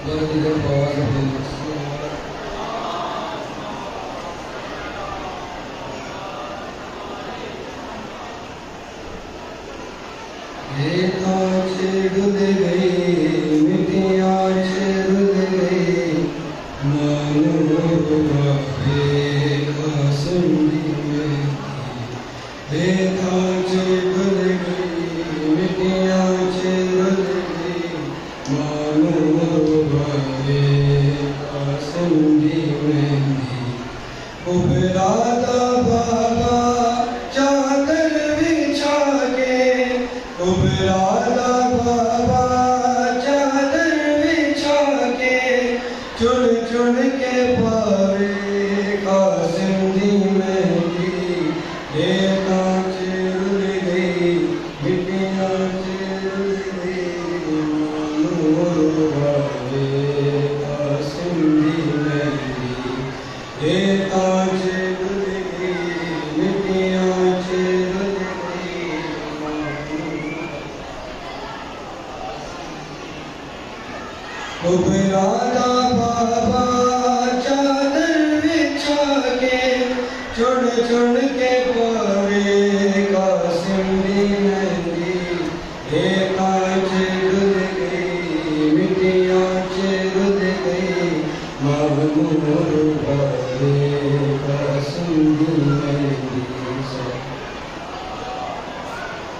Bertiga bawah lebih. डुल गई मिट्टियाँ डुल गई मानो आसमानी में देखा डुल गई मिट्टियाँ डुल गई मानो आसमानी में उभराता बाबा चादर बिछा के उभराता बाबा चादर बिछा के चुन चुन के पावे कासिंदी मेहंदी देखा चुल गई मिट्टियाँ चुल गई मानो भावे कासिंदी मेहंदी देखा चुल गई मिट्टियाँ चुल गई उभराता बाबा